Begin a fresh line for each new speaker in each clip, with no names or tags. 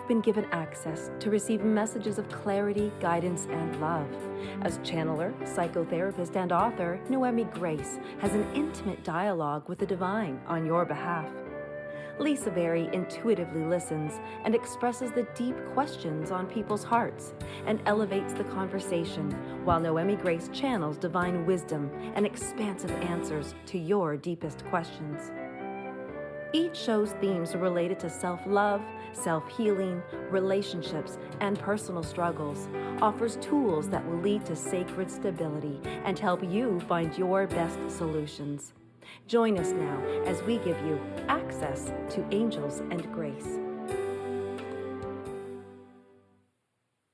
you've been given access to receive messages of clarity, guidance, and love. As channeler, psychotherapist, and author, Noemi Grace has an intimate dialogue with the divine on your behalf. Lisa Berry intuitively listens and expresses the deep questions on people's hearts and elevates the conversation, while Noemi Grace channels divine wisdom and expansive answers to your deepest questions. Each show's themes are related to self-love, self-healing, relationships, and personal struggles, offers tools that will lead to sacred stability and help you find your best solutions. Join us now as we give you access to angels and grace.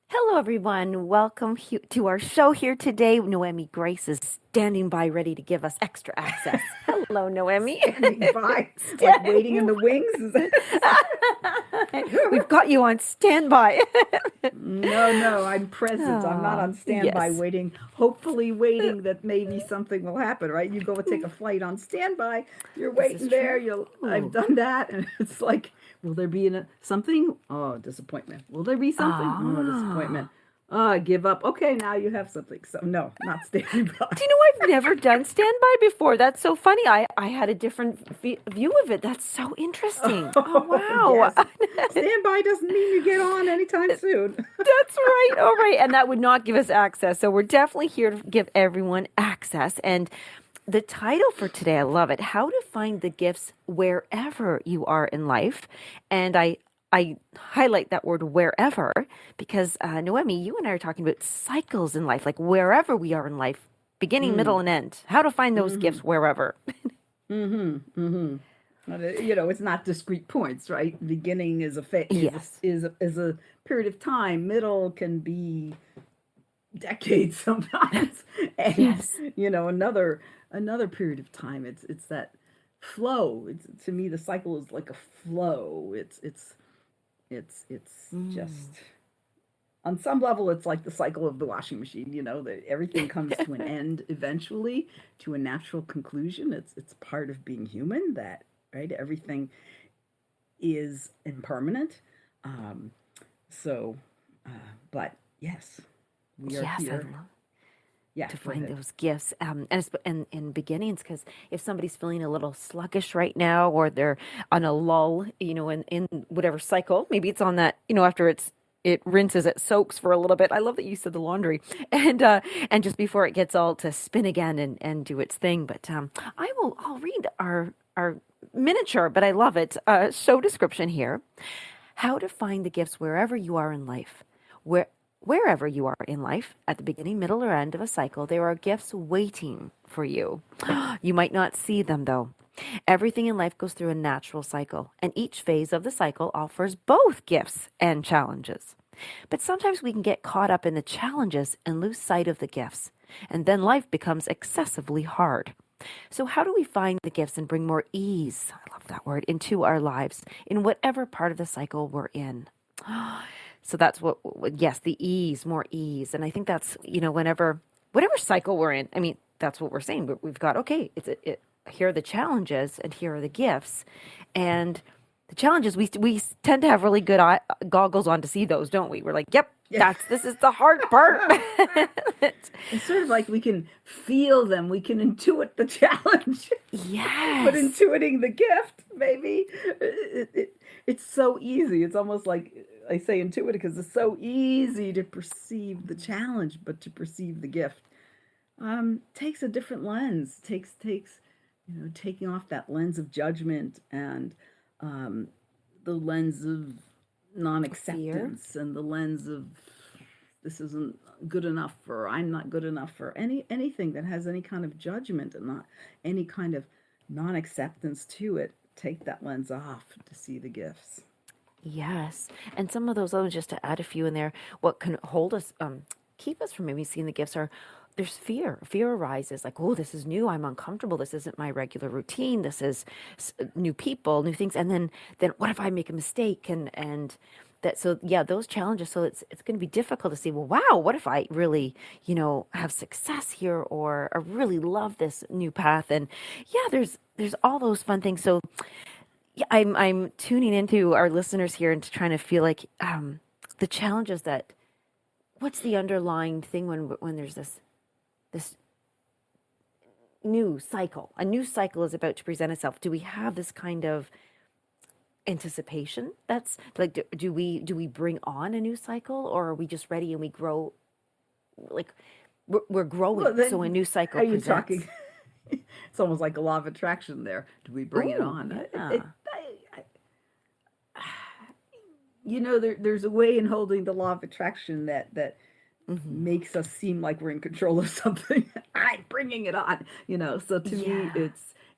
Hello, everyone. Welcome to our show here today. Noemi Grace is standing by ready to give us extra access. Hello, Noemi.
Standing by, like waiting in the wings.
We've got you on standby.
No, I'm present. I'm not on standby waiting, hopefully waiting that maybe something will happen, right? You go and take a flight on standby, you're waiting there, I've done that, and it's like, will there be something? Oh, disappointment. Will there be something? Oh, disappointment. Oh, I give up. Okay, now you have something. So no, not standby.
Do you know I've never done standby before? That's so funny. I had a different view of it. That's so interesting. Oh, wow.
Yes. Standby doesn't mean you get on anytime soon.
That's right. All right. And that would not give us access. So we're definitely here to give everyone access. And the title for today, I love it. How to find the gifts wherever you are in life. And I highlight that word wherever because, Noemi, you and I are talking about cycles in life, like wherever we are in life, beginning, middle, and end. How to find those gifts wherever.
It's not discrete points, right? Beginning is a phase, is a period of time. Middle can be decades sometimes, and another period of time. It's that flow. To me, the cycle is like a flow. It's just, on some level, it's like the cycle of the washing machine, that everything comes to an end eventually, to a natural conclusion. It's part of being human, that, right? Everything is impermanent. But yes, we are here.
To find those gifts and beginnings, because if somebody's feeling a little sluggish right now, or they're on a lull, in whatever cycle, maybe it's on that, after it rinses, it soaks for a little bit. I love that you said the laundry, and just before it gets all to spin again and do its thing. But I'll read our miniature, but I love it. Show description here: how to find the gifts wherever you are in life. Wherever you are in life, at the beginning, middle, or end of a cycle, there are gifts waiting for you. You might not see them, though. Everything in life goes through a natural cycle, and each phase of the cycle offers both gifts and challenges. But sometimes we can get caught up in the challenges and lose sight of the gifts, and then life becomes excessively hard. So how do we find the gifts and bring more ease, I love that word, into our lives in whatever part of the cycle we're in? So that's the ease, more ease. And I think that's, whatever cycle we're in, that's what we're saying. We've got, okay, here are the challenges and here are the gifts. And the challenges, we tend to have really good goggles on to see those, don't we? We're like, yep, this is the hard part.
It's sort of like we can feel them. We can intuit the challenge.
Yes.
But intuiting the gift, maybe, it's so easy. It's almost like, I say intuitive because it's so easy to perceive the challenge, but to perceive the gift takes a different lens. Takes taking off that lens of judgment and the lens of non-acceptance and the lens of this isn't good enough, or I'm not good enough, or anything that has any kind of judgment and not any kind of non-acceptance to it. Take that lens off to see the gifts.
Yes. And some of those, just to add a few in there, what can hold us, keep us from maybe seeing the gifts are, there's fear. Fear arises like, oh, this is new. I'm uncomfortable. This isn't my regular routine. This is new people, new things. And then what if I make a mistake? And that, so yeah, those challenges. So it's going to be difficult to see, well, wow, what if I really, have success here, or I really love this new path? And yeah, there's all those fun things. So Yeah, I'm tuning into our listeners here and trying to feel like the challenges that what's the underlying thing when there's this new cycle. A new cycle is about to present itself. Do we have this kind of anticipation? That's like do we bring on a new cycle, or are we just ready and we grow like we're growing
Well,
so a
then
new
are
cycle
you
presents?
talking? It's almost like a law of attraction there. Do we bring it
Ooh,
on?
yeah.
There's a way in holding the law of attraction that
Hmm.
makes us seem like we're in control of something. I'm bringing it on. So to me,
Yeah.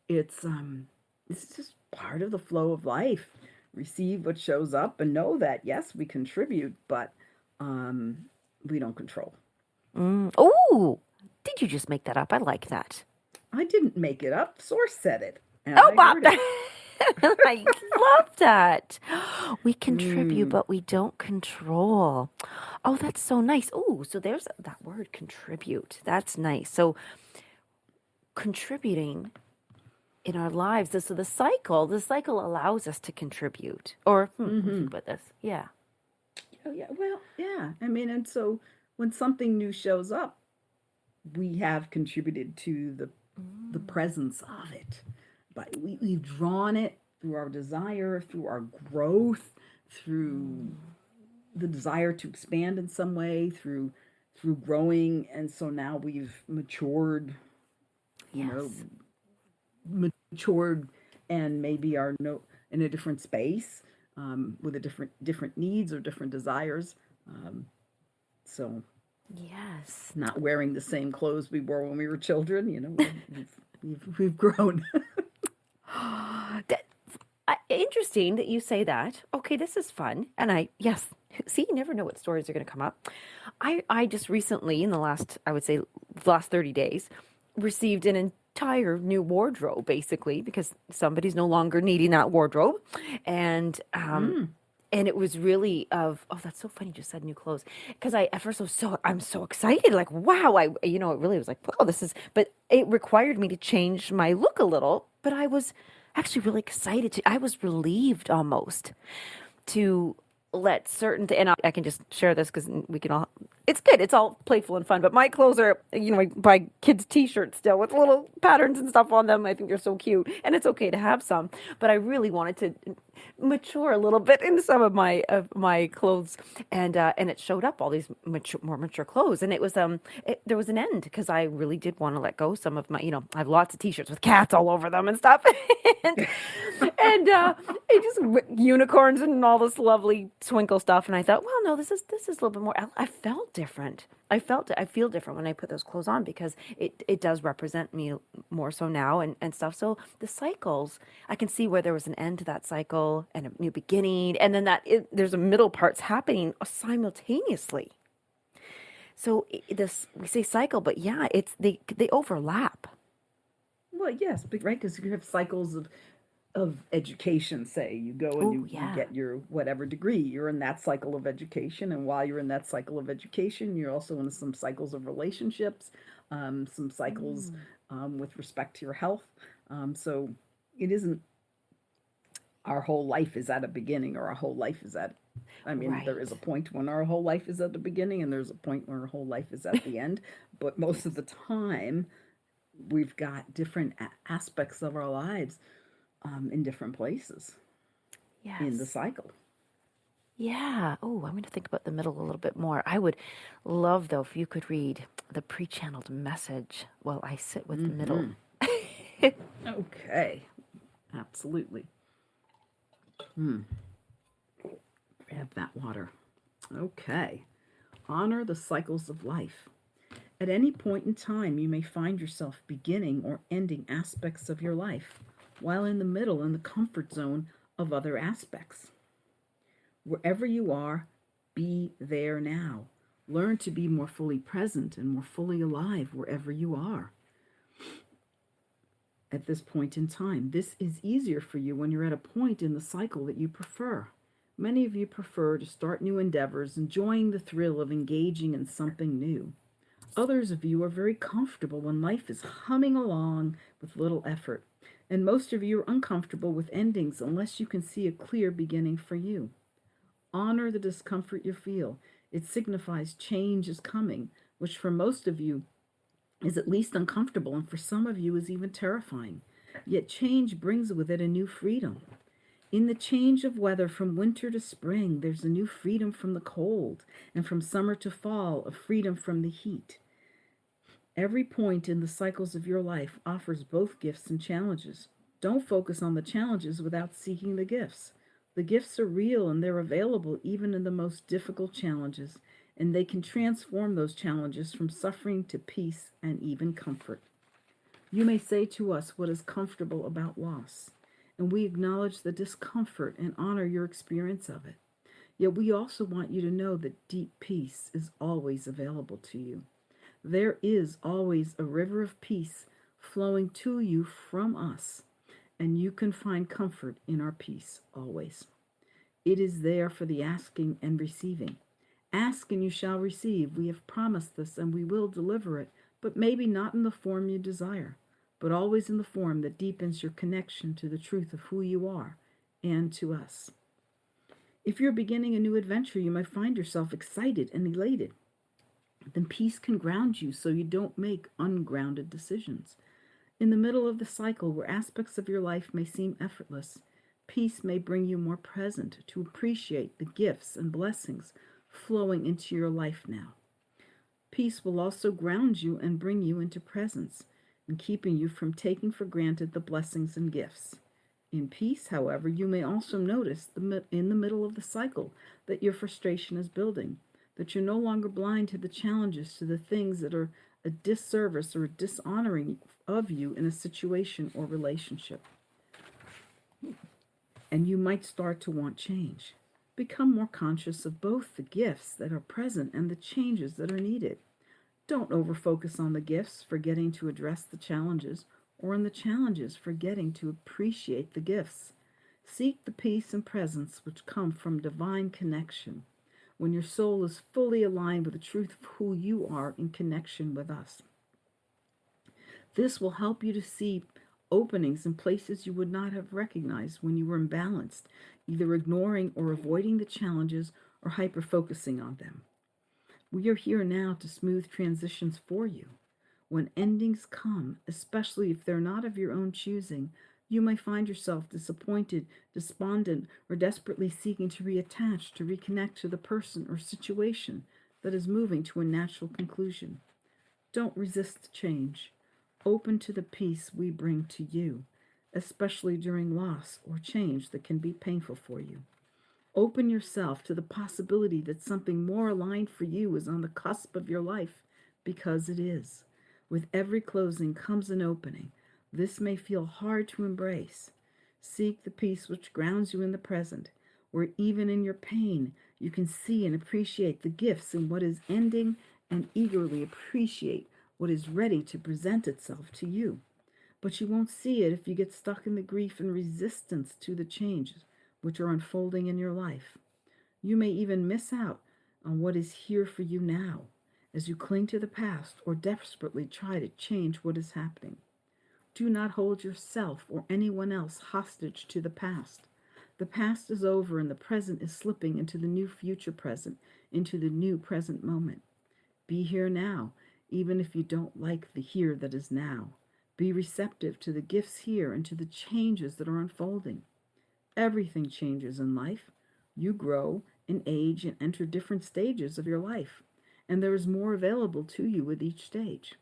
it's just part of the flow of life. Receive what shows up and know that yes, we contribute, but um, we don't control.
Oh, did you just make that up? I like that.
I didn't make it up. Source said it, and
Oh,
I
Bob.
heard it.
I love that. We contribute,
Mm,
but we don't control. Oh, that's so nice. Oh, so there's that word contribute. That's nice. So contributing in our lives. So the cycle allows us to contribute. Or let me
mm-hmm.
think about this. Yeah.
Oh yeah. Well, yeah. I mean, and so when something new shows up, we have contributed to the
Mm.
presence of it. But we've drawn it through our desire, through our growth, through
Mm.
the desire to expand in some way, through growing, and so now we've matured, you know,
Yes.
matured, and maybe are no in a different space with a different needs or different desires. Um, so
Yes.
not wearing the same clothes we wore when we were children. We've grown.
That, interesting that you say that. Okay, this is fun. And yes, see, you never know what stories are going to come up. I just recently, in the last, I would say, last 30 days, received an entire new wardrobe, basically, because somebody's no longer needing that wardrobe. And,
Mm.
and it was really oh, that's so funny you just said new clothes, because I at first I'm so excited, like wow, it really was like, wow, this is, but it required me to change my look a little, but I was actually really excited to, I was relieved almost to let certain and I can just share this because we can all, it's good, it's all playful and fun, but my clothes are, I buy kids t-shirts still with little patterns and stuff on them. I think they're so cute, and it's okay to have some, but I really wanted to mature a little bit in some of my clothes, and it showed up all these more mature clothes, and it was there was an end because I really did want to let go some of my, I have lots of t-shirts with cats all over them and stuff, and it just unicorns and all this lovely twinkle stuff, and I thought, well, no, this is a little bit more. I felt different. I feel different when I put those clothes on because it does represent me more so now, and stuff. So the cycles, I can see where there was an end to that cycle and a new beginning, and then there's a middle parts happening simultaneously. So this, we say cycle, but yeah, they overlap.
Well, yes, but right, because you have cycles of education. Say you go and
Oh
you
yeah.
get your whatever degree, you're in that cycle of education, and while you're in that cycle of education, you're also in some cycles of relationships, some cycles
Mm,
with respect to your health. So it isn't our whole life is at a beginning or our whole life is at, I mean, there is
right.
a point when our whole life is at the beginning and there's a point where our whole life is at the end, but most of
Yes.
the time we've got different aspects of our lives in different places in the
Yes.
cycle.
Yeah. Oh, I'm going to think about the middle a little bit more. I would love, though, if you could read the pre-channeled message while I sit with the middle.
Mm-hmm. Okay, absolutely. Grab that water. Okay. Honor the cycles of life. At any point in time, you may find yourself beginning or ending aspects of your life, while in the middle in the comfort zone of other aspects. Wherever you are, be there now. Learn to be more fully present and more fully alive wherever you are at this point in time. This is easier for you when you're at a point in the cycle that you prefer. Many of you prefer to start new endeavors, enjoying the thrill of engaging in something new. Others of you are very comfortable when life is humming along with little effort. And most of you are uncomfortable with endings unless you can see a clear beginning for you. Honor the discomfort you feel. It signifies change is coming, which for most of you is at least uncomfortable, and for some of you is even terrifying. Yet change brings with it a new freedom. In the change of weather from winter to spring, there's a new freedom from the cold, and from summer to fall, a freedom from the heat. Every point in the cycles of your life offers both gifts and challenges. Don't focus on the challenges without seeking the gifts. The gifts are real and they're available even in the most difficult challenges, and they can transform those challenges from suffering to peace and even comfort. You may say to us what is comfortable about loss, and we acknowledge the discomfort and honor your experience of it. Yet we also want you to know that deep peace is always available to you. There is always a river of peace flowing to you from us, and you can find comfort in our peace always. It is there for the asking and receiving. Ask and you shall receive. We have promised this and we will deliver it, but maybe not in the form you desire, but always in the form that deepens your connection to the truth of who you are and to us. If you're beginning a new adventure, you might find yourself excited and elated. Then peace can ground you so you don't make ungrounded decisions. In the middle of the cycle where aspects of your life may seem effortless, peace may bring you more present to appreciate the gifts and blessings flowing into your life now. Peace will also ground you and bring you into presence, and keeping you from taking for granted the blessings and gifts. In peace, however, you may also notice in the middle of the cycle that your frustration is building, that you're no longer blind to the challenges, to the things that are a disservice or a dishonoring of you in a situation or relationship. And you might start to want change. Become more conscious of both the gifts that are present and the changes that are needed. Don't overfocus on the gifts, forgetting to address the challenges, or on the challenges, forgetting to appreciate the gifts. Seek the peace and presence which come from divine connection, when your soul is fully aligned with the truth of who you are in connection with us. This will help you to see openings in places you would not have recognized when you were imbalanced, either ignoring or avoiding the challenges or hyper-focusing on them. We are here now to smooth transitions for you. When endings come, especially if they're not of your own choosing, you may find yourself disappointed, despondent, or desperately seeking to reattach, to reconnect to the person or situation that is moving to a natural conclusion. Don't resist change. Open to the peace we bring to you, especially during loss or change that can be painful for you. Open yourself to the possibility that something more aligned for you is on the cusp of your life, because it is. With every closing comes an opening. This may feel hard to embrace. Seek the peace which grounds you in the present, where even in your pain you can see and appreciate the gifts in what is ending and eagerly appreciate what is ready to present itself to you. But you won't see it if you get stuck in the grief and resistance to the changes which are unfolding in your life. You may even miss out on what is here for you now as you cling to the past or desperately try to change what is happening. Do not hold yourself or anyone else hostage to the past. The past is over and the present is slipping into the new future present, into the new present moment. Be here now, even if you don't like the here that is now. Be receptive to the gifts here and to the changes that are unfolding. Everything changes in life. You grow and age and enter different stages of your life, and there is more available to you with each stage.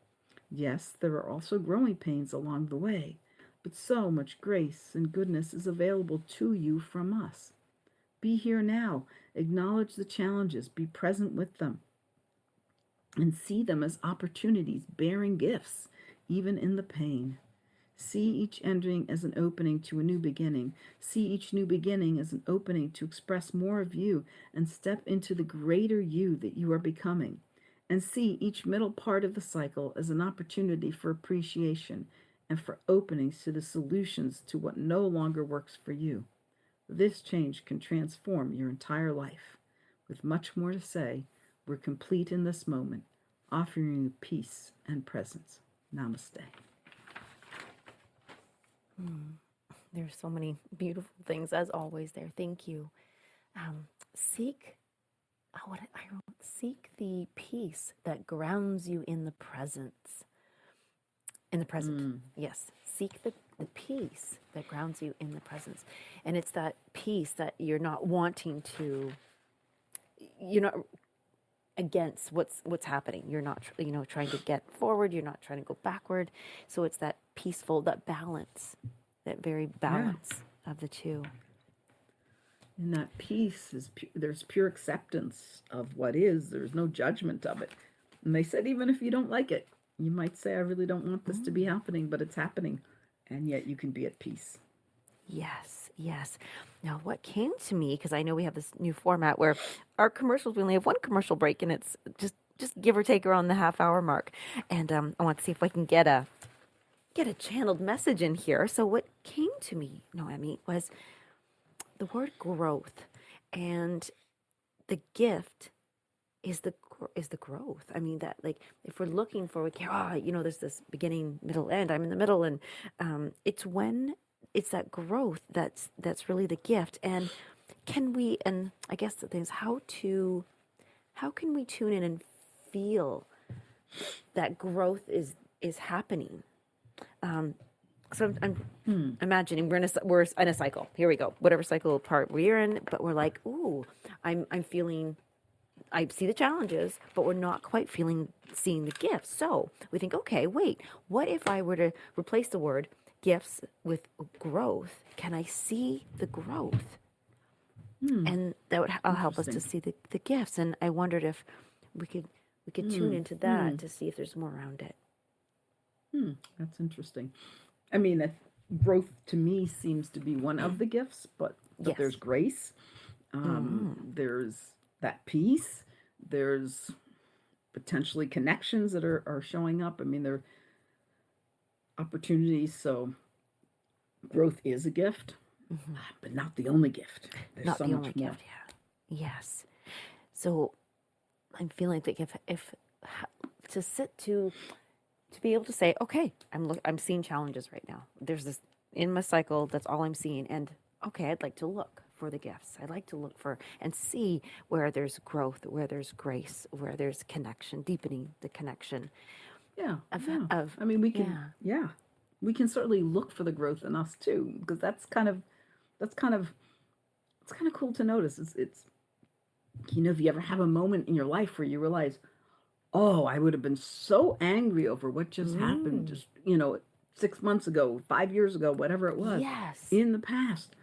Yes, there are also growing pains along the way, but so much grace and goodness is available to you from us. Be here now. Acknowledge the challenges. Be present with them, and see them as opportunities bearing gifts, even in the pain. See each ending as an opening to a new beginning. See each new beginning as an opening to express more of you and step into the greater you that you are becoming. And see each middle part of the cycle as an opportunity for appreciation and for openings to the solutions to what no longer works for you. This change can transform your entire life. With much more to say, we're complete in this moment, offering you peace and presence. Namaste.
There's so many beautiful things as always there. Thank you. Seek what I wrote. Seek the peace that grounds you in the presence. In the present. Yes. Seek the peace that grounds you in the presence. And it's that peace that you're not wanting to, you're not against what's happening. You're not, trying to get forward. You're not trying to go backward. So it's that peaceful, that balance, that very balance of the two.
And that peace is, there's pure acceptance of what is. There's no judgment of it. And they said, even if you don't like it, you might say, I really don't want this to be happening, but it's happening. And yet you can be at peace.
Yes, yes. Now, what came to me, because I know we have this new format where our commercials, we only have one commercial break, and it's just give or take around the half-hour mark. And I want to see if I can get a channeled message in here. So what came to me, Noemi, was the word growth, and the gift is the growth. I mean, that, like, if we're looking for, there's this beginning, middle, end. I'm in the middle, and it's that growth that's really the gift. And and I guess the thing is how can we tune in and feel that growth is happening? So I'm imagining we're in a cycle. Here we go. Whatever cycle part we're in, but we're like, ooh, I'm feeling. I see the challenges, but we're not quite seeing the gifts. So we think, okay, wait, what if I were to replace the word gifts with growth? Can I see the growth? And that would help us to see the gifts. And I wondered if we could tune into that to see if there's more around it.
That's interesting. I mean, growth to me seems to be one of the gifts, but
Yes.
there's grace. There's that peace. There's potentially connections that are showing up. I mean, there are opportunities. So growth is a gift, but not the only gift. There's
Not
so
the
much
only
more.
gift, yeah. Yes. So I'm feeling like if to sit to be able to say, okay, I'm seeing challenges right now. There's this in my cycle. That's all I'm seeing, and okay, I'd like to look for the gifts. I'd like to look for and see where there's growth, where there's grace, where there's connection, deepening the connection.
Yeah.
Of
I mean, we can. Yeah. We can certainly look for the growth in us too, because it's kind of cool to notice. It's if you ever have a moment in your life where you realize, oh, I would have been so angry over what just happened, just 6 months ago, 5 years ago, whatever it was,
Yes.
in the past.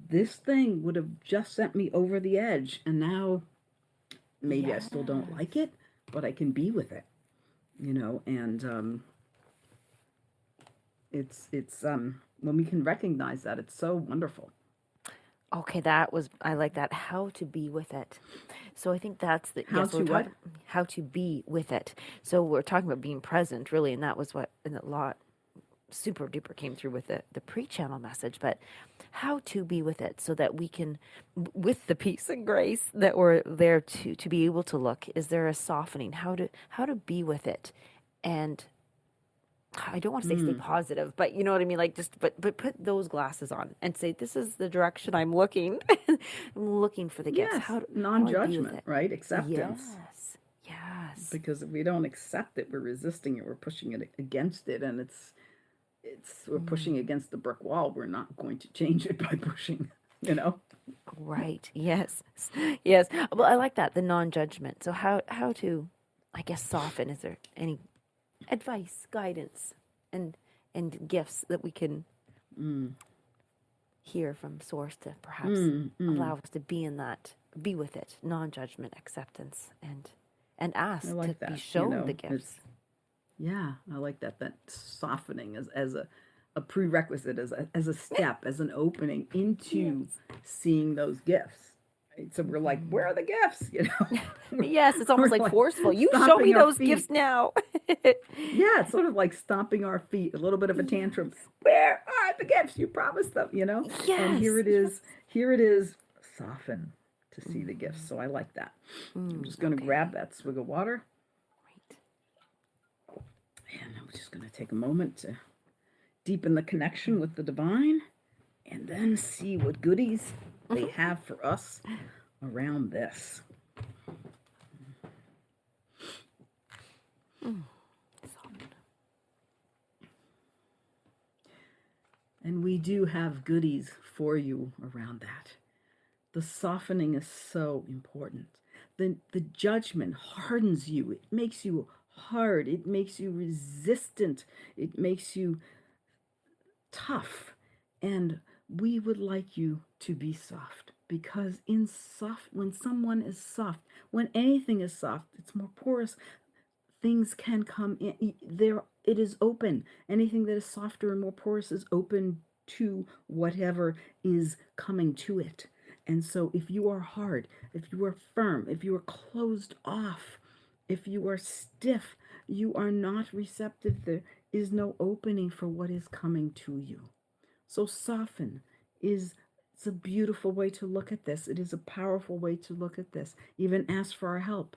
This thing would have just sent me over the edge, and now maybe I still don't like it, but I can be with it, and it's when we can recognize that, it's so wonderful.
Okay, I like that. How to be with it. So I think that's the how to be with it. So we're talking about being present, really, and that was what in a lot super duper came through with the pre-channel message. But how to be with it, so that we can, with the peace and grace that we're there to be able to look. Is there a softening? How to be with it, and I don't want to say stay positive, but you know what I mean? Like but put those glasses on and say, this is the direction I'm looking. I'm looking for the gifts.
Yes, non-judgment, right? Acceptance.
Yes.
Because if we don't accept it, we're resisting it. We're pushing it against it, and we're pushing against the brick wall. We're not going to change it by pushing,
Right. Yes. Yes. Well, I like that, the non-judgment. So how to, I guess, soften? Is there any advice, guidance, and gifts that we can hear from source to perhaps allow us to be with it, non-judgment, acceptance, and ask to be shown the gifts?
Yeah, I like that softening as a prerequisite, as a step, as an opening into seeing those gifts. Right? So we're like, where are the gifts?
Yes, it's almost like forceful. You show me those gifts now.
Yeah, it's sort of like stomping our feet, a little bit of a tantrum. Where are the gifts? You promised them,
Yes.
And here it is. Here it is. Soften to see the gifts. So I like that. I'm just going to grab that swig of water.
Right.
And I'm just going to take a moment to deepen the connection with the divine, and then see what goodies they have for us around this. And we do have goodies for you around that. The softening is so important. The judgment hardens you. It makes you hard. It makes you resistant. It makes you tough. And we would like you to be soft, because when someone is soft, when anything is soft, it's more porous. Things can come in there. It is open. Anything that is softer and more porous is open to whatever is coming to it. And so if you are hard, if you are firm, if you are closed off, if you are stiff, you are not receptive. There is no opening for what is coming to you. So soften it's a beautiful way to look at this. It is a powerful way to look at this. Even ask for our help.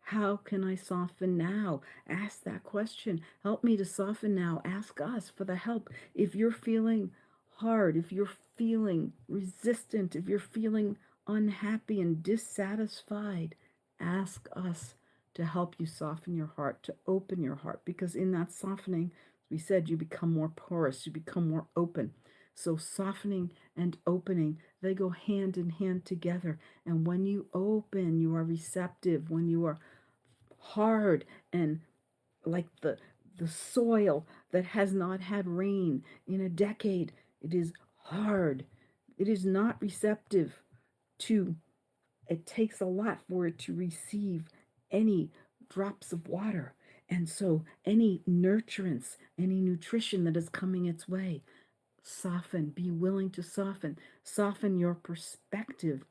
How can I soften now? Ask that question. Help me to soften now. Ask us for the help. If you're feeling hard, if you're feeling resistant, if you're feeling unhappy and dissatisfied, ask us to help you soften your heart, to open your heart, because in that softening, as we said, you become more porous, you become more open. So softening and opening, they go hand in hand together. And when you open, you are receptive. When you are hard and like the soil that has not had rain in a decade, it is hard. It is not receptive to, it takes a lot for it to receive any drops of water. And so any nurturance, any nutrition that is coming its way, soften, be willing to soften. Soften your perspective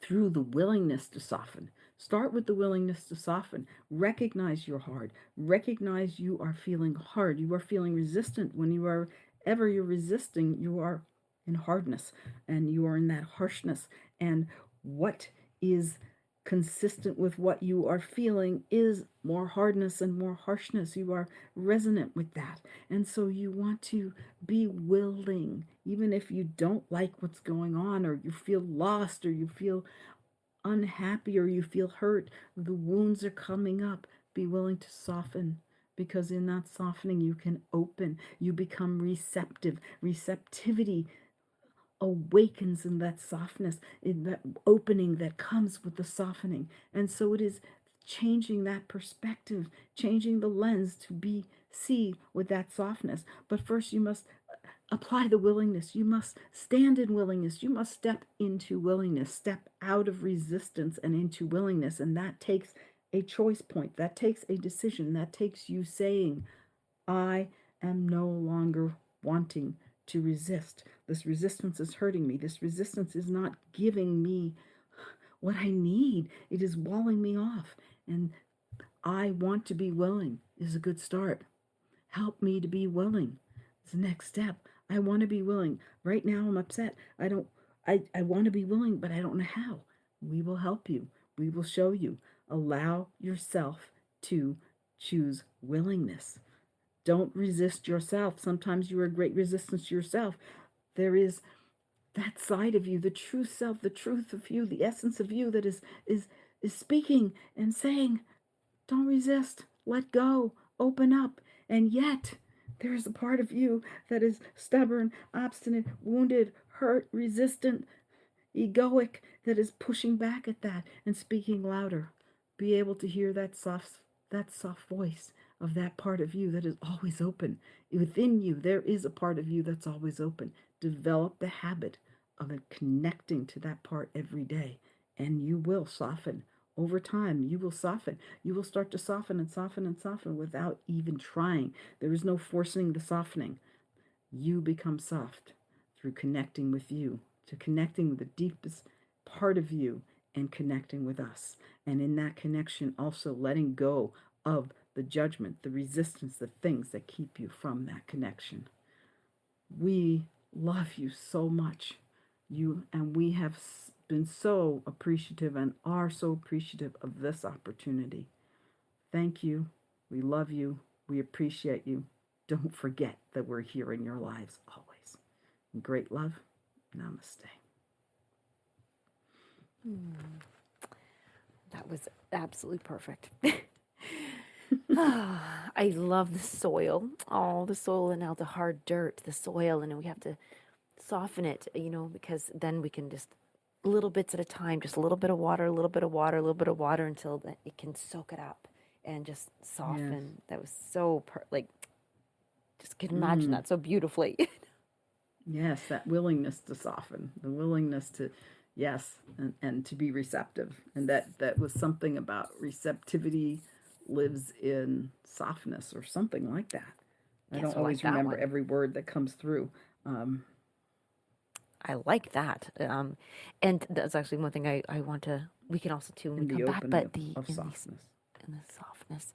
through the willingness to soften. Start with the willingness to soften. Recognize you're hard. Recognize you are feeling hard. You are feeling resistant. When you're resisting, you are in hardness and you are in that harshness. And what is consistent with what you are feeling is more hardness and more harshness. You are resonant with that. And so you want to be willing, even if you don't like what's going on, or you feel lost, or you feel unhappy, or you feel hurt, the wounds are coming up. Be willing to soften, because in that softening you can open. You become receptive. Receptivity awakens in that softness, in that opening that comes with the softening. And so it is changing that perspective, changing the lens to see with that softness. But first you must apply the willingness. You must stand in willingness. You must step into willingness, step out of resistance and into willingness. And that takes a choice point. That takes a decision. That takes you saying, I am no longer wanting to resist. This resistance is hurting me. This resistance is not giving me what I need. It is walling me off. And I want to be willing is a good start. Help me to be willing. It's the next step. I want to be willing. Right now I'm upset. I want to be willing, but I don't know how. We will help you. We will show you. Allow yourself to choose willingness. Don't resist yourself. Sometimes you are a great resistance to yourself. There is that side of you, the true self, the truth of you, the essence of you that is speaking and saying, don't resist, let go, open up. And yet there is a part of you that is stubborn, obstinate, wounded, hurt, resistant, egoic, that is pushing back at that and speaking louder. Be able to hear that soft voice of that part of you that is always open. Within you, there is a part of you that's always open. Develop the habit of connecting to that part every day, and you will soften. Over time, you will soften. You will start to soften and soften and soften without even trying. There is no forcing the softening. You become soft through connecting with you, to connecting with the deepest part of you and connecting with us. And in that connection, also letting go of the judgment, the resistance, the things that keep you from that connection. We love you so much. And we have been so appreciative and are so appreciative of this opportunity. Thank you. We love you. We appreciate you. don't forget that we're here in your lives always. And great love. Namaste.
That was absolutely perfect. I love the soil. Oh, the soil, and now the hard dirt, the soil, and we have to soften it, because then we can just little bits at a time, just a little bit of water, a little bit of water, a little bit of water until that it can soak it up and just soften. Yes. That was so just can imagine that so beautifully.
Yes, that willingness to soften, the willingness to, yes, and to be receptive. And that was something about receptivity lives in softness or something like that. I don't always remember every word that comes through.
I like that. And that's actually one thing I want to, we can also too, when we come back, but
of softness.
And the softness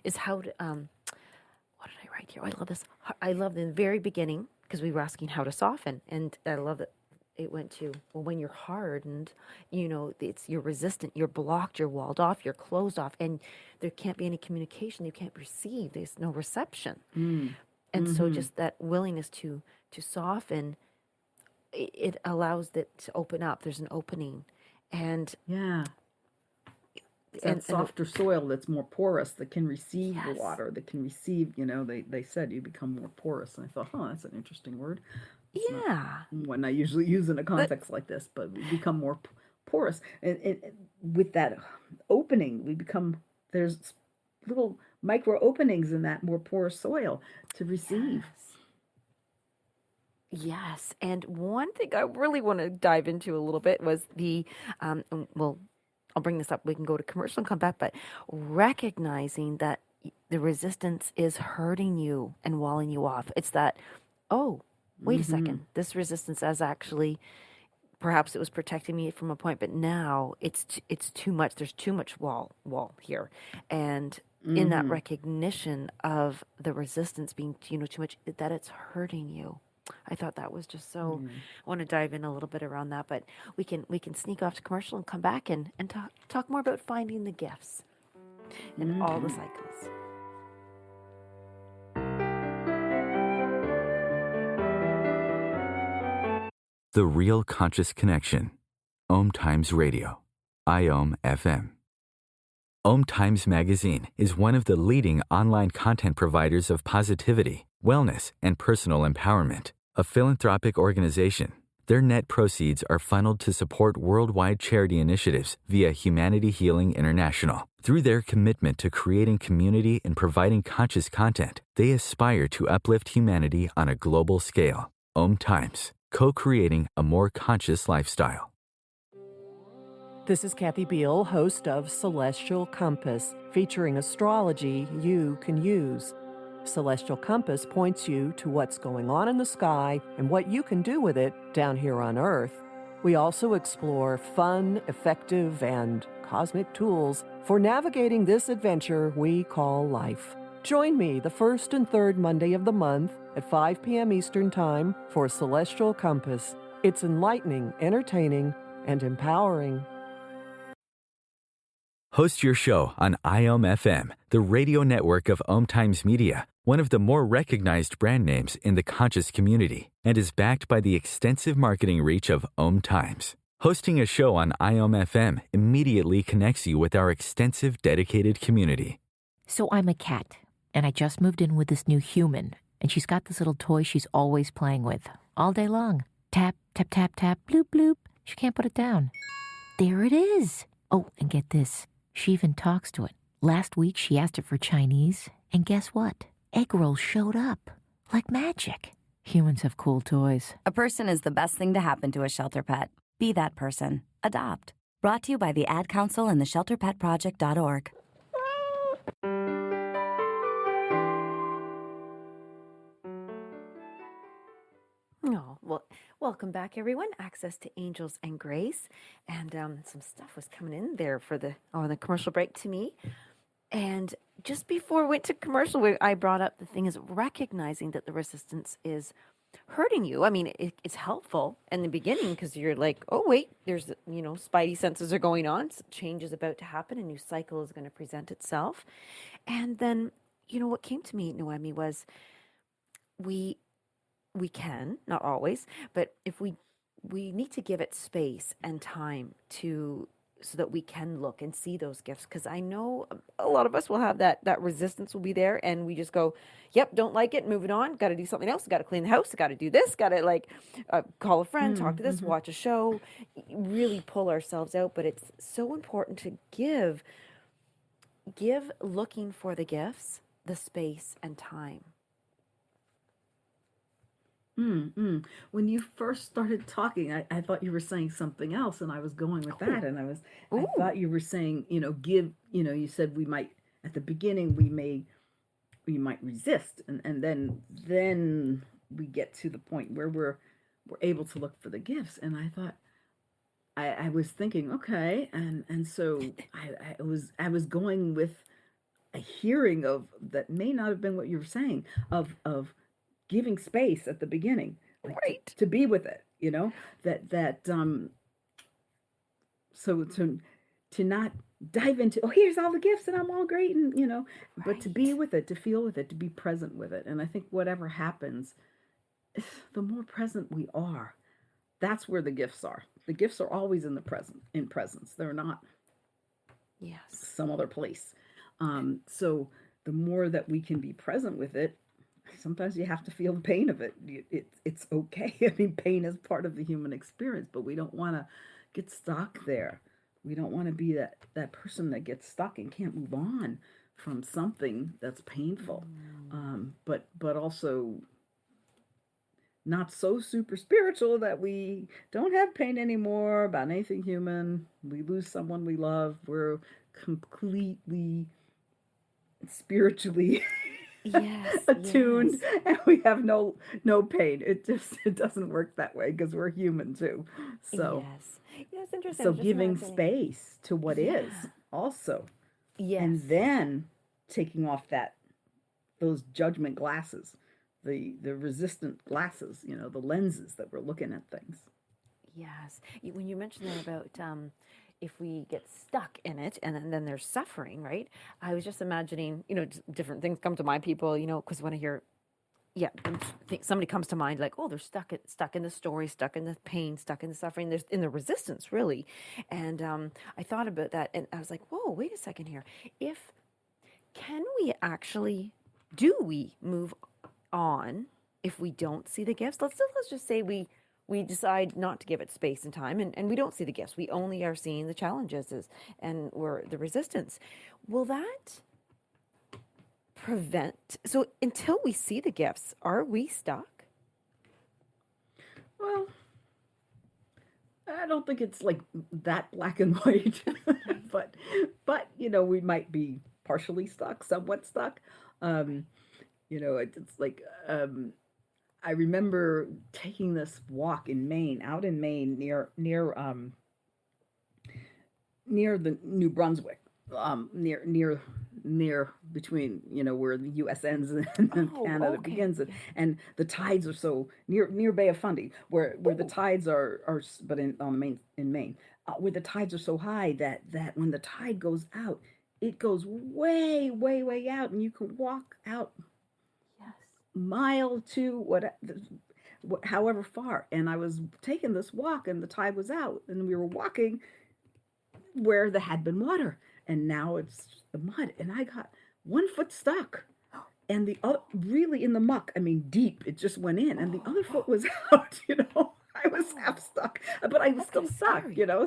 is how to, what did I write here? Oh, I love this. I love the very beginning, because we were asking how to soften. And I love that it went to, well, when you're hardened, you're resistant, you're blocked, you're walled off, you're closed off, and there can't be any communication. You can't receive. There's no reception. And so just that willingness to soften, it allows it to open up. There's an opening. And
it's that softer soil that's more porous, that can receive the water, that can receive, they said you become more porous. And I thought, that's an interesting word. It's not one I usually use in a context like this, but we become more porous. And with that opening, there's little micro openings in that more porous soil to receive.
Yes. And one thing I really want to dive into a little bit was I'll bring this up. We can go to commercial and come back, but recognizing that the resistance is hurting you and walling you off. It's that, wait a second, this resistance is actually, perhaps it was protecting me from a point, but now it's too much. There's too much wall here. And in that recognition of the resistance being, too much, that it's hurting you. I thought that was just so, I want to dive in a little bit around that, but we can sneak off to commercial and come back and talk more about finding the gifts and all the cycles.
The Real Conscious Connection. OMTimes Radio. IOM FM. OMTimes Magazine is one of the leading online content providers of positivity, wellness, and personal empowerment. A philanthropic organization, their net proceeds are funneled to support worldwide charity initiatives via Humanity Healing International. Through their commitment to creating community and providing conscious content, they aspire to uplift humanity on a global scale. OMTimes, co-creating a more conscious lifestyle.
This is Kathy Beal, host of Celestial Compass, featuring astrology you can use. Celestial Compass points you to what's going on in the sky and what you can do with it down here on Earth. We also explore fun, effective, and cosmic tools for navigating this adventure we call life. Join me the first and third Monday of the month at 5 p.m. Eastern Time for Celestial Compass. It's enlightening, entertaining, and empowering.
Host your show on IOM FM, the radio network of OMTimes Media, one of the more recognized brand names in the conscious community, and is backed by the extensive marketing reach of OMTimes. Hosting a show on IOM FM immediately connects you with our extensive dedicated community.
So I'm a cat, and I just moved in with this new human, and she's got this little toy she's always playing with, all day long. Tap, tap, tap, tap, bloop, bloop. She can't put it down. There it is. Oh, and get this. She even talks to it. Last week, she asked it for Chinese, and guess what? Egg rolls showed up. Like magic. Humans have cool toys.
A person is the best thing to happen to a shelter pet. Be that person. Adopt. Brought to you by the Ad Council and the ShelterPetProject.org.
Oh, well, welcome back, everyone. Access to Angels and Grace. And some stuff was coming in there for the commercial break to me. And just before we went to commercial, I brought up the thing is recognizing that the resistance is hurting you. I mean, it's helpful in the beginning because you're like, oh, wait, there's, spidey senses are going on. Change is about to happen. A new cycle is going to present itself. And then, what came to me, Noemi, was we can, not always, but if we need to give it space and time to, so that we can look and see those gifts, because I know a lot of us will have that resistance will be there, and we just go, yep, don't like it, moving on, got to do something else, got to clean the house, got to do this, got to like call a friend, talk to this, watch a show, really pull ourselves out. But it's so important to give looking for the gifts the space and time.
When you first started talking, I thought you were saying something else, and I was going with that. And I thought you were saying, you said we might, at the beginning, we might resist, and then we get to the point where we're able to look for the gifts. And I thought, I was thinking, okay, and so I was going with a hearing of that may not have been what you were saying, of giving space at the beginning, like
Right.
to be with it, so to not dive into, oh, here's all the gifts and I'm all great, and but to be with it, to feel with it, to be present with it. And I think whatever happens, the more present we are, that's where the gifts are. The gifts are always in presence. They're not
Yes.
some other place. So the more that we can be present with it, sometimes you have to feel the pain of it. It's okay. I mean, pain is part of the human experience, but we don't want to get stuck there. We don't want to be that person that gets stuck and can't move on from something that's painful. But also not so super spiritual that we don't have pain anymore about anything human. We lose someone we love, we're completely spiritually attuned, and we have no pain. It doesn't work that way because we're human too. So
it's interesting.
So giving space to what is also, and then taking off those judgment glasses, the resistant glasses, the lenses that we're looking at things.
Yes. When you mentioned that about if we get stuck in it and then there's suffering, right? I was just imagining, different things come to mind, people, because when I hear, somebody comes to mind like, oh, they're stuck in the story, stuck in the pain, stuck in the suffering, there's in the resistance, really. And I thought about that, and I was like, whoa, wait a second here. Do we move on if we don't see the gifts? Let's just say we decide not to give it space and time, and we don't see the gifts. We only are seeing the challenges and we're the resistance. Will that prevent? So until we see the gifts, are we stuck?
Well, I don't think it's like that black and white, but we might be partially stuck, somewhat stuck. It's like I remember taking this walk in Maine, out in Maine, near the New Brunswick, near between where the U.S. ends and Canada begins, and the tides are so near Bay of Fundy, where the tides are but in Maine, where the tides are so high that when the tide goes out, it goes way, way, way out, and you can walk out mile to however far. And I was taking this walk, and the tide was out, and we were walking where there had been water, and now it's the mud, and I got one foot stuck, and the other really in the muck. I mean, deep. It just went in, and the other foot was out. I was half stuck, but I was still stuck.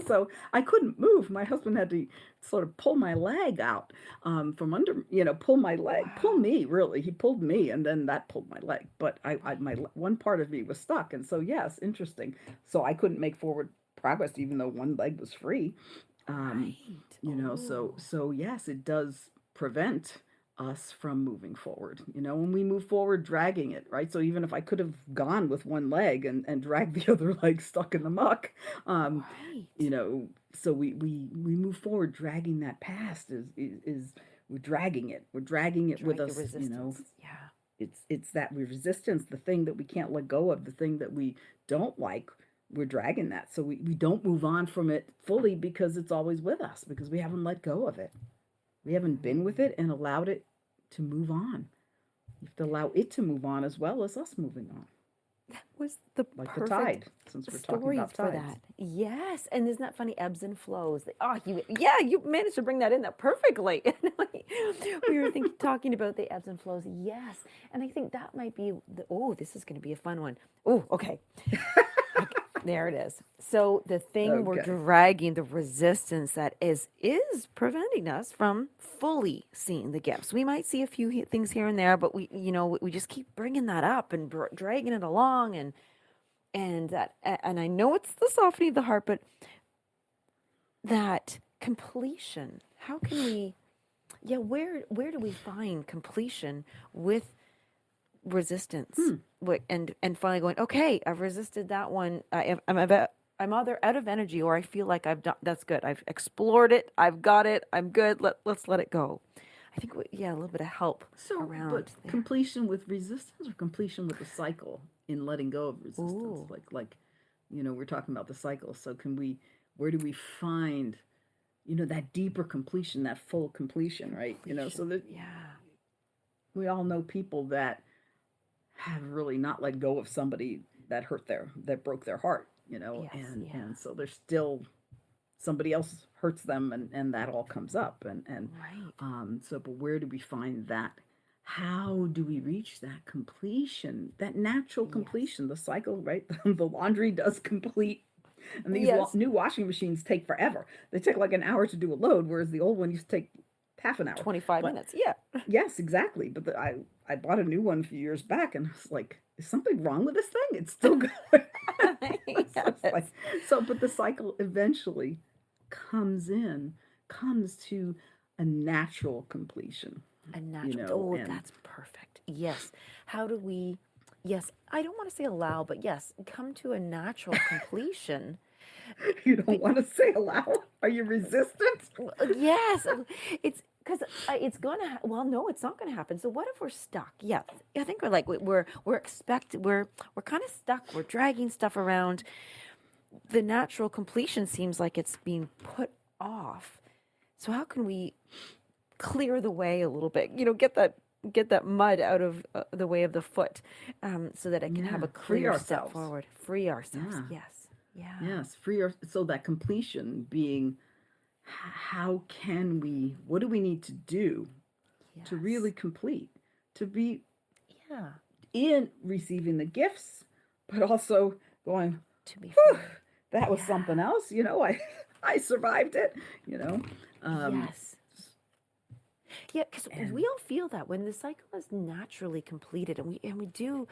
So I couldn't move. My husband had to sort of pull my leg out from under. Pull my leg, pull me. Really, he pulled me, and then that pulled my leg. But my one part of me was stuck, and so yes, interesting. So I couldn't make forward progress, even though one leg was free. So yes, it does prevent us from moving forward. When we move forward, dragging it, right? So even if I could have gone with one leg and dragged the other leg stuck in the muck, so we move forward, dragging that past is we're dragging it with us. It's that resistance, the thing that we can't let go of, the thing that we don't like. We're dragging that, so we don't move on from it fully because it's always with us, because we haven't let go of it. We haven't been with it and allowed it to move on. You have to allow it to move on as well as us moving on.
That was the
Like the
perfect
tide, since we're talking
story
about
for
tides.
that. Yes, and isn't that funny? Ebbs and flows. You managed to bring that in there perfectly. We were talking about the ebbs and flows. Yes, and I think that might be this is going to be a fun one. Oh, okay. There it is. So the thing we're
Okay.
dragging, the resistance that is preventing us from fully seeing the gifts. We might see a few things here and there, but we just keep bringing that up and dragging it along, and I know it's the softening of the heart, but that completion. How can we? Yeah, where do we find completion with resistance? And finally going, okay, I've resisted that one. I'm either out of energy, or I feel like I've done. That's good. I've explored it. I've got it. I'm good. Let's let it go. I think a little bit of help around.
But
there.
completion with resistance or completion with the cycle in letting go of resistance?
Ooh.
Like, we're talking about the cycle. So where do we find, that deeper completion, that full completion, right? So that we all know people that have really not let go of somebody that that broke their heart, and so there's still somebody else hurts them, and that all comes up, and
Right.
but where do we find that? How do we reach that completion, that natural completion? The cycle, right? The laundry does complete, and these new washing machines take forever. They take like an hour to do a load, whereas the old one used to take half an hour.
25 minutes. Yeah.
Yes, exactly. But I bought a new one a few years back, and I was like, is something wrong with this thing? It's still going. But the cycle eventually comes to a natural completion.
A natural. That's perfect. Yes. How do we? Yes, I don't want to say allow, but yes, come to a natural completion.
You don't want to say allow? Are you resistant?
Yes, it's because it's gonna. Well, no, it's not gonna happen. So what if we're stuck? Yeah, I think we're kind of stuck. We're dragging stuff around. The natural completion seems like it's being put off. So how can we clear the way a little bit? Get that mud out of the way of the foot, so that it can have a clear step forward. Free ourselves.
Yeah.
Yes. Yeah.
Yes, so that completion being, what do we need to do to really complete, to be in receiving the gifts, but also going,
To be
"Whew,
free.
that was something else, I survived it,
Yes. Yeah, because we all feel that when the cycle is naturally completed, and we do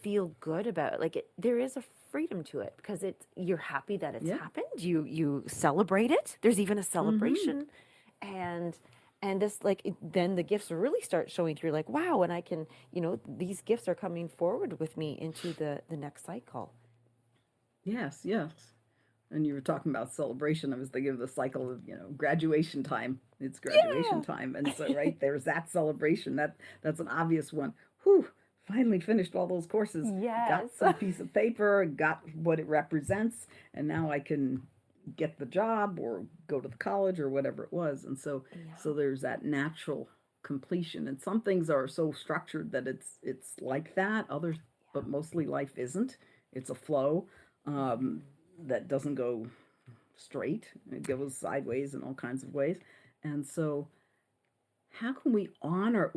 feel good about it. Like there is a freedom to it, because you're happy that it's happened. You celebrate it. There's even a celebration, and this then the gifts really start showing through. Like, wow, and I can these gifts are coming forward with me into the next cycle.
Yes. And you were talking about celebration. I was thinking of the cycle of, graduation time. It's graduation time. And so, right, there's that celebration. That's an obvious one. Whew, finally finished all those courses.
Yes.
Got some piece of paper, got what it represents, and now I can get the job or go to the college or whatever it was. And so there's that natural completion. And some things are so structured that it's like that. Others, but mostly life isn't. It's a flow. That doesn't go straight. It goes sideways in all kinds of ways. And so how can we honor,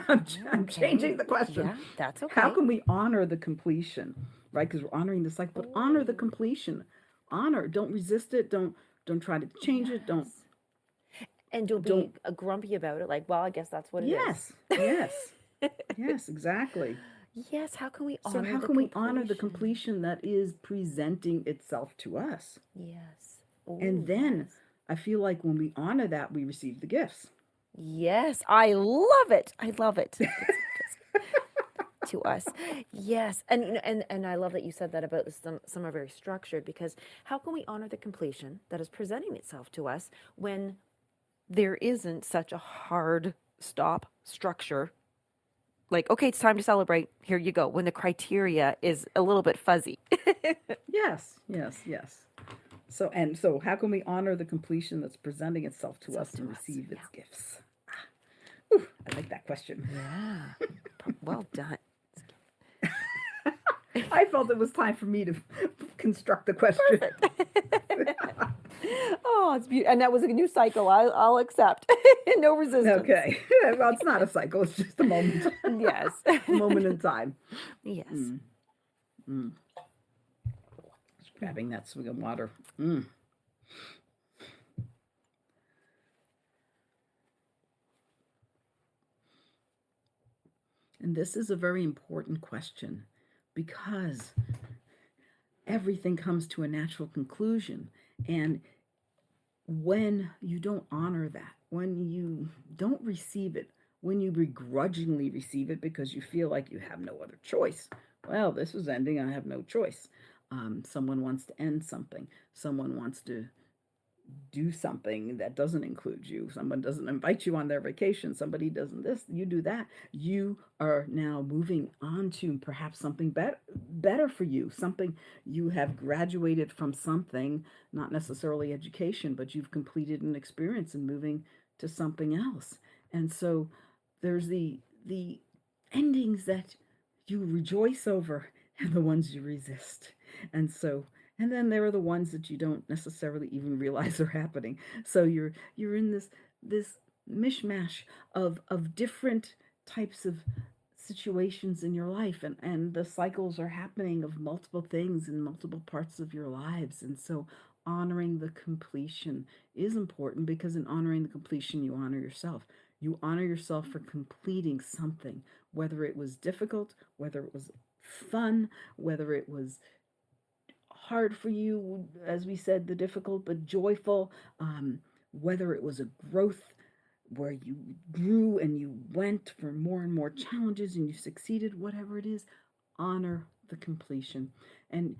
I'm changing the question.
Yeah, that's okay.
How can we honor the completion, right? Because we're honoring the cycle, but honor the completion. Honor, don't resist it. Don't try to change it. Don't
be grumpy about it. Like, well, I guess that's what it is.
Yes, exactly.
Yes, how can we honor
So how can we honor the completion that is presenting itself to us?
Yes.
And then I feel like when we honor that, we receive the gifts.
Yes, I love it. I love it. To us. Yes. And I love that you said that about some are very structured, because how can we honor the completion that is presenting itself to us when there isn't such a hard stop structure? Like, okay, it's time to celebrate. Here you go. When the criteria is a little bit fuzzy.
Yes. So how can we honor the completion that's presenting itself to us to receive its gifts? I like that question.
Yeah. Well done.
I felt it was time for me to construct the question.
Oh, it's beautiful. And that was a new cycle. I'll accept. No resistance.
Okay. Well, it's not a cycle. It's just a moment.
Yes.
A moment in time.
Yes.
Just grabbing that swig of water. And this is a very important question because everything comes to a natural conclusion. And when you don't honor that, when you don't receive it, when you begrudgingly receive it because you feel like you have no other choice, well, this is ending, I have no choice. Someone wants to end something. Someone wants to do something that doesn't include you. Someone doesn't invite you on their vacation. Somebody doesn't this, you do that. You are now moving on to perhaps something better for you. Something you have graduated from something, not necessarily education, but you've completed an experience and moving to something else. And so there's the endings that you rejoice over and the ones you resist. And then there are the ones that you don't necessarily even realize are happening. So you're in this mishmash of different types of situations in your life, and the cycles are happening of multiple things in multiple parts of your lives. And so honoring the completion is important, because in honoring the completion, you honor yourself. You honor yourself for completing something, whether it was difficult, whether it was fun, whether it was hard for you, as we said, the difficult but joyful, whether it was a growth where you grew and you went for more and more challenges and you succeeded, whatever it is, honor the completion. And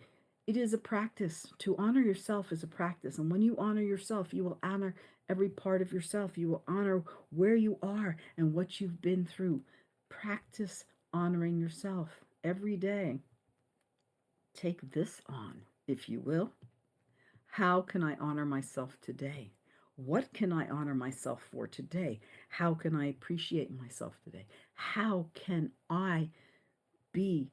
it is a practice. To honor yourself is a practice. And when you honor yourself, you will honor every part of yourself. You will honor where you are and what you've been through. Practice honoring yourself every day. Take this on, if you will. How can I honor myself today? What can I honor myself for today? How can I appreciate myself today? How can I be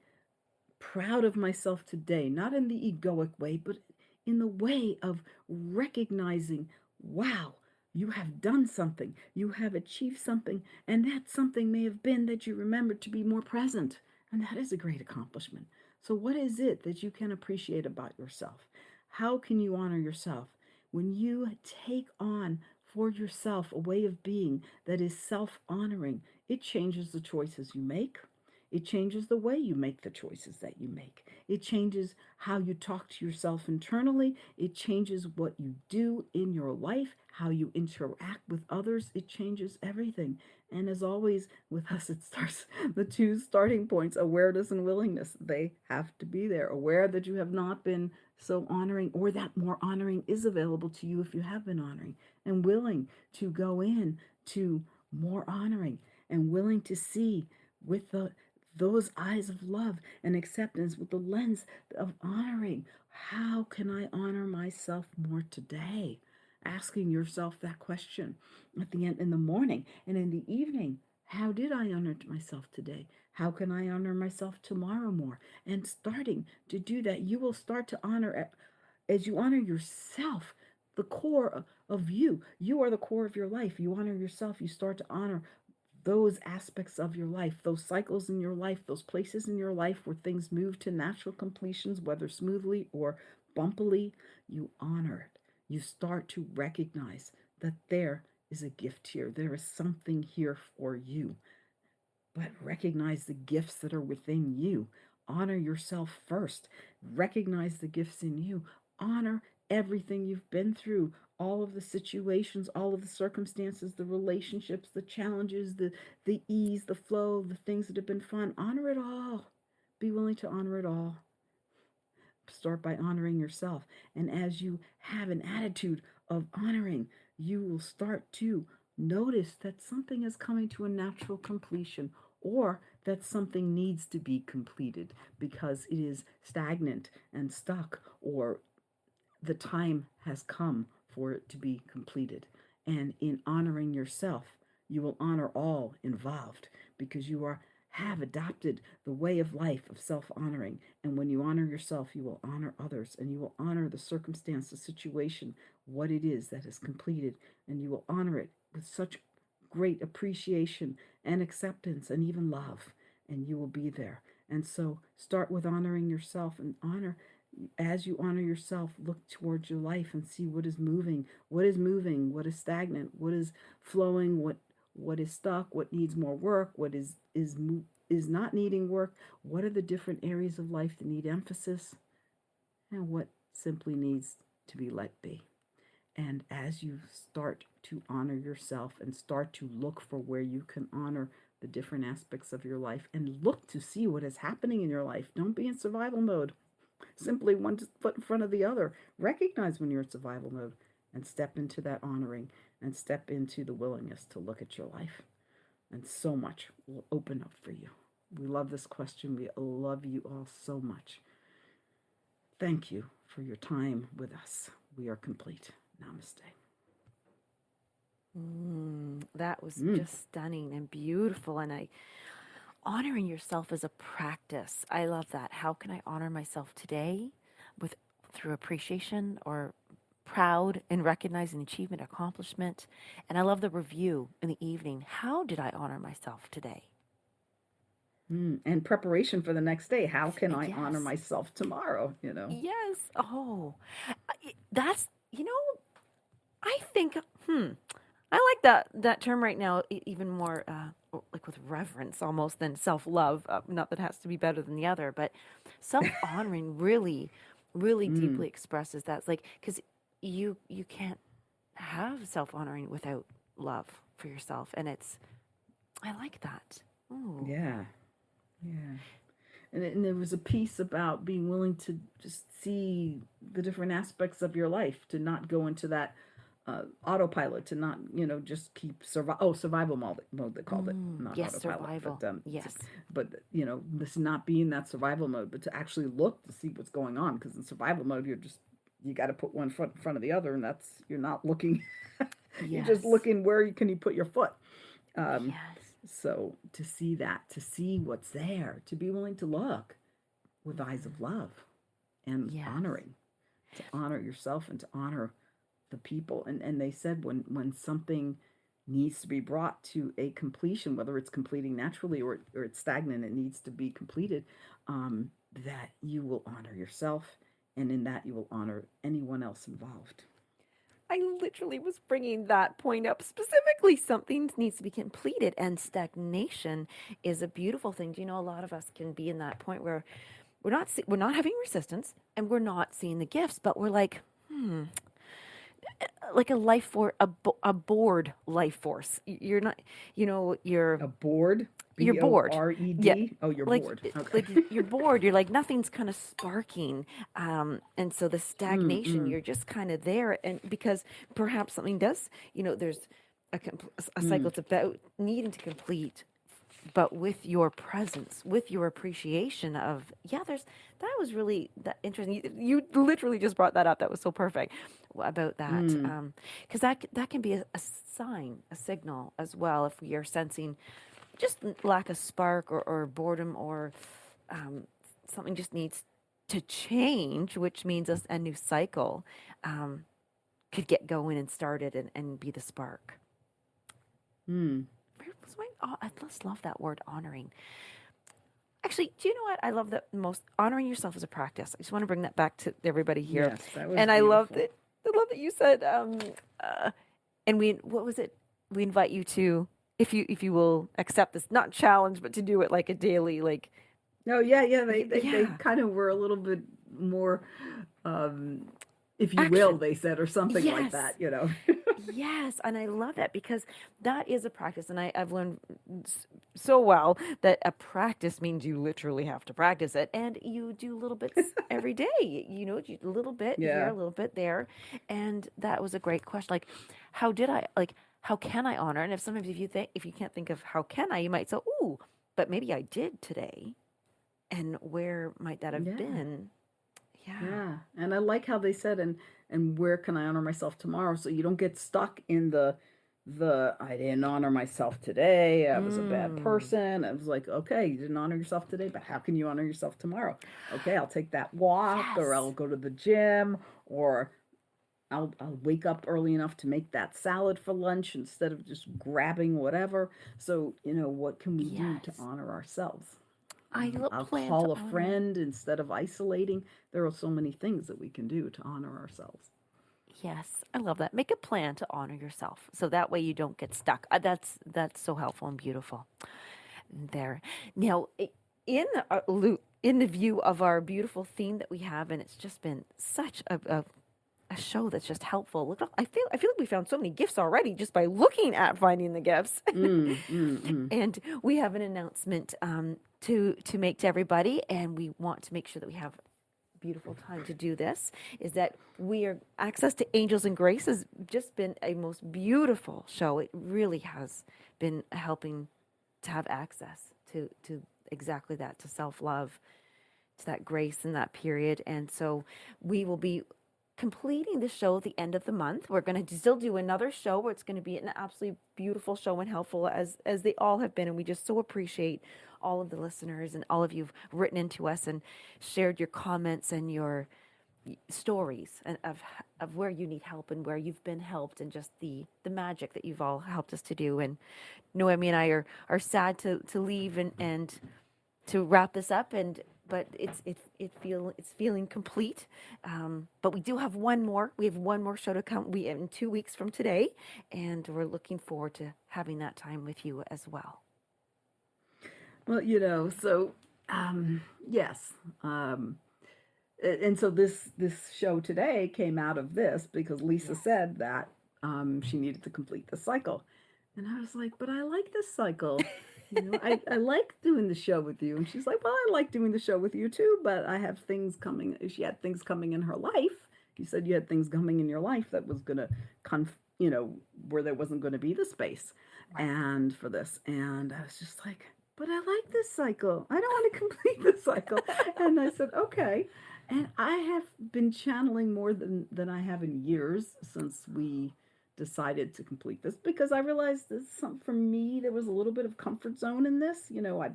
proud of myself today? Not in the egoic way, but in the way of recognizing, wow, you have done something, you have achieved something, and that something may have been that you remembered to be more present. And that is a great accomplishment. So what is it that you can appreciate about yourself? How can you honor yourself? When you take on for yourself a way of being that is self-honoring, it changes the choices you make. It changes the way you make the choices that you make. It changes how you talk to yourself internally. It changes what you do in your life, how you interact with others. It changes everything. And as always, with us, it starts the two starting points, awareness and willingness. They have to be there. Aware that you have not been so honoring, or that more honoring is available to you if you have been honoring, and willing to go in to more honoring, and willing to see with those eyes of love and acceptance, with the lens of honoring. How can I honor myself more today? Asking yourself that question at the end, in the morning and in the evening. How did I honor myself today? How can I honor myself tomorrow more? And starting to do that, you will start to honor, as you honor yourself, the core of you. You are the core of your life. You honor yourself, you start to honor those aspects of your life, those cycles in your life, those places in your life where things move to natural completions, whether smoothly or bumpily. You honor it. You start to recognize that there is a gift here. There is something here for you. But recognize the gifts that are within you. Honor yourself first. Recognize the gifts in you. Honor everything you've been through, all of the situations, all of the circumstances, the relationships, the challenges, the ease, the flow, the things that have been fun. Honor it all. Be willing to honor it all. Start by honoring yourself. And as you have an attitude of honoring, you will start to notice that something is coming to a natural completion, or that something needs to be completed because it is stagnant and stuck, or the time has come for it to be completed. And in honoring yourself, You will honor all involved because have adopted the way of life of self-honoring. And when you honor yourself, you will honor others, and you will honor the circumstance, the situation, what it is that is completed, and you will honor it with such great appreciation and acceptance and even love, and you will be there. And so start with honoring yourself, and as you honor yourself, look towards your life and see what is moving, what is stagnant, what is flowing, what is stuck, what needs more work, what is not needing work, what are the different areas of life that need emphasis, and what simply needs to be let be. And as you start to honor yourself and start to look for where you can honor the different aspects of your life and look to see what is happening in your life, don't be in survival mode. Simply one foot in front of the other. Recognize when you're in survival mode and step into that honoring and step into the willingness to look at your life. And so much will open up for you. We love this question. We love you all so much. Thank you for your time with us. We are complete. Namaste.
That was just stunning and beautiful. And honoring yourself as a practice. I love that. How can I honor myself today through appreciation or proud and recognizing achievement, accomplishment? And I love the review in the evening. How did I honor myself today?
And preparation for the next day. How can I honor myself tomorrow?
Yes. Oh, that's, I think, I like that term right now even more, like with reverence almost than self-love. Not that it has to be better than the other, but self-honoring really, really deeply expresses that. It's like, because you can't have self-honoring without love for yourself, and I like that. Ooh.
Yeah. And there was a piece about being willing to just see the different aspects of your life, to not go into that autopilot, to not, just keep survival mode, they called it. Not
Yes,
autopilot,
survival.
yes. But, this not being that survival mode, but to actually look to see what's going on. Because in survival mode, you got to put one foot in front of the other, and you're not looking, you're just looking where can you put your foot.
Yes.
So to see that, to see what's there, to be willing to look with eyes of love and honoring, to honor yourself and to honor the people. And they said when something needs to be brought to a completion, whether it's completing naturally or it's stagnant, it needs to be completed, that you will honor yourself, and in that you will honor anyone else involved.
I literally was bringing that point up specifically. Something needs to be completed, and stagnation is a beautiful thing. A lot of us can be in that point where we're not having resistance, and we're not seeing the gifts, but we're like, like a life for a bored life force. You're not, you're
a bored.
You're bored.
B-O-R-E-D?
Yeah.
Oh, you're bored. Okay.
Like you're bored. You're like, nothing's kind of sparking. And so the stagnation, you're just kind of there. And because perhaps something does, there's a cycle. It's about needing to complete, but with your presence, with your appreciation of, that was really interesting. You literally just brought that up. That was so perfect about that. Because that can be a sign, a signal as well, if we are sensing just lack of spark or boredom, or something just needs to change, which means a new cycle could get going and started and be the spark. I just love that word, honoring. Actually, do you know what? I love that most. Honoring yourself is a practice. I just want to bring that back to everybody here.
Yes, that was
and
beautiful.
I love that you said, and what was it? We invite you to, if you will accept this, not challenge, but to do it like a daily, like.
Oh yeah. They kind of were a little bit more, if you
Action.
will, they said, or something like that,
Yes, and I love that, because that is a practice, and I've learned so well that a practice means you literally have to practice it, and you do little bits every day. You a little bit here, a little bit there, and that was a great question. Like, how can I honor? And sometimes if you can't think of how can I, you might say, "Ooh, but maybe I did today," and where might that have been?
Yeah. And I like how they said, and where can I honor myself tomorrow? So you don't get stuck in the I didn't honor myself today. I was a bad person. I was like, okay, you didn't honor yourself today, but how can you honor yourself tomorrow? Okay, I'll take that walk, or I'll
Yes.
go to the gym, or I'll wake up early enough to make that salad for lunch instead of just grabbing whatever. So, what can we do to
Yes.
honor ourselves?
I will
I'll
plan to
call a
honor.
friend instead of isolating. There are so many things that we can do to honor ourselves.
Yes, I love that. Make a plan to honor yourself, so that way you don't get stuck. That's so helpful and beautiful. There. Now, in the view of our beautiful theme that we have, and it's just been such a show that's just helpful. Look, I feel like we found so many gifts already just by looking at finding the gifts. And we have an announcement to make to everybody, and we want to make sure that we have beautiful time to do this. Is that we are access to Angels and Grace has just been a most beautiful show. It really has been helping to have access to exactly that, to self-love, to that grace in that period. And so we will be completing the show at the end of the month. We're going to still do another show where it's going to be an absolutely beautiful show and helpful as they all have been. And we just so appreciate all of the listeners and all of you've written into us and shared your comments and your stories and of where you need help and where you've been helped, and just the magic that you've all helped us to do. And Noemi and I are sad to leave and to wrap this up, but it's feeling complete. But we do have one more. We have one more show to come. We in 2 weeks from today, and we're looking forward to having that time with you as well.
Well, yes. And so this show today came out of this because Lisa said that she needed to complete the cycle. And I was like, but I like this cycle. I like doing the show with you. And she's like, well, I like doing the show with you too, but I have things coming. She had things coming in her life. You said you had things coming in your life that was going to, where there wasn't going to be the space and for this. And I was just like, but I like this cycle. I don't want to complete this cycle. And I said, okay. And I have been channeling more than I have in years since we decided to complete this, because I realized this for me, there was a little bit of comfort zone in this.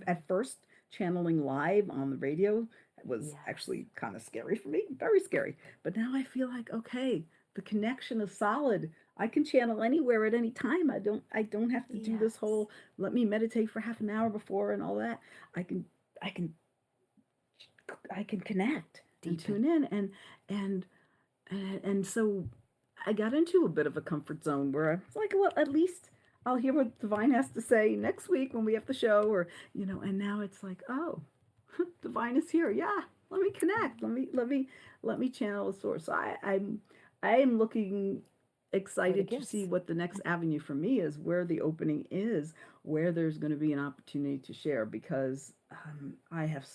At first channeling live on the radio was actually kind of scary for me, very scary. But now I feel like, okay, the connection is solid. I can channel anywhere at any time. I don't have to do this whole let me meditate for half an hour before and all that. I can connect and tune in and so I got into a bit of a comfort zone where I was like, well, at least I'll hear what Divine has to say next week when we have the show, or and now it's like, oh, Divine is here. Yeah, let me connect. Let me channel the source. So I am looking excited to see what the next avenue for me is, where the opening is, where there's going to be an opportunity to share, because I have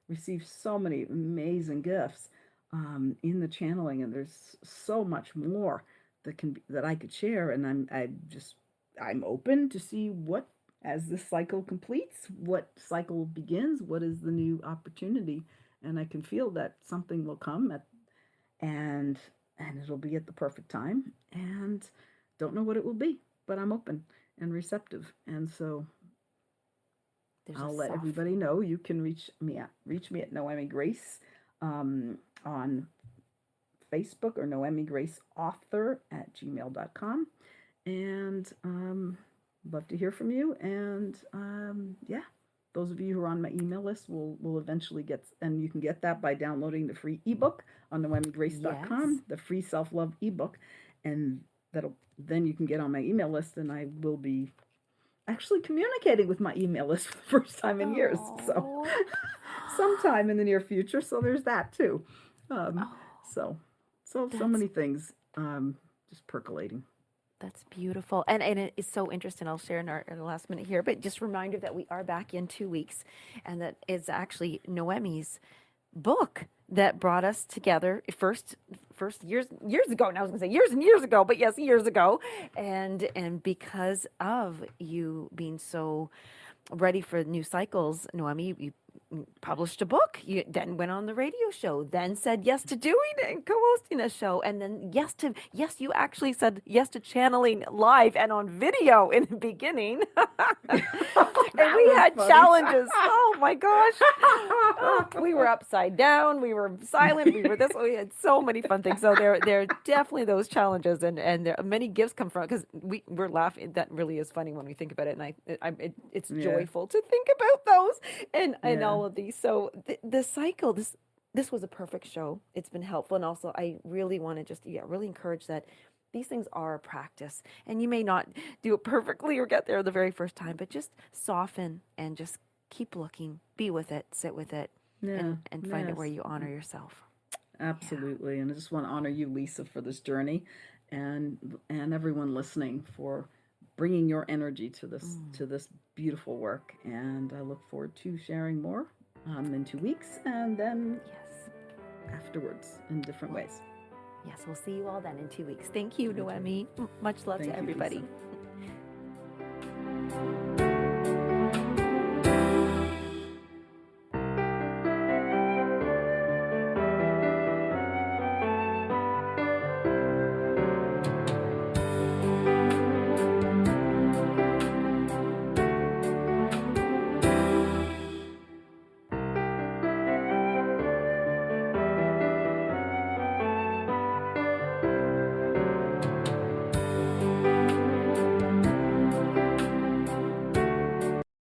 received so many amazing gifts in the channeling, and there's so much more that I could share, and I'm open to see what, as this cycle completes, what cycle begins, what is the new opportunity, and I can feel that something will come and it'll be at the perfect time, and don't know what it will be, but I'm open and receptive, and so I'll let everybody know. You can reach me at Noemi Grace on Facebook, or Noemi Grace Author at gmail.com. And love to hear from you. And those of you who are on my email list will eventually get, and you can get that by downloading the free ebook on noemigrace.com, the free self-love ebook. And then you can get on my email list, and I will be actually communicating with my email list for the first time in years. So sometime in the near future. So there's that too. So many things just percolating.
That's beautiful. And it is so interesting. I'll share in the last minute here, but just a reminder that we are back in 2 weeks, and that is actually Noemi's book that brought us together first years ago. Now I was going to say years and years ago, but yes, years ago. And because of you being so ready for new cycles, Noemi, published a book, you then went on the radio show, then said yes to doing it and co-hosting a show, and then you actually said yes to channeling live and on video in the beginning. And we had challenges. Oh my gosh. Oh, we were upside down, we were silent, we were this, we had so many fun things. So there are definitely those challenges, and there many gifts come from, because we're laughing. That really is funny when we think about it, and it's joyful to think about those and all of these. So the cycle, this was a perfect show. It's been helpful, and also I really want to just really encourage that these things are a practice, and you may not do it perfectly or get there the very first time, but just soften and just keep looking, be with it, sit with it, and find it where you honor yourself.
Absolutely. And I just want to honor you, Lisa, for this journey, and everyone listening for bringing your energy to this beautiful work. And I look forward to sharing more in 2 weeks, and then afterwards in different ways.
Yes, we'll see you all then in 2 weeks. Thank you, Noemi. Much love to everybody.
Lisa.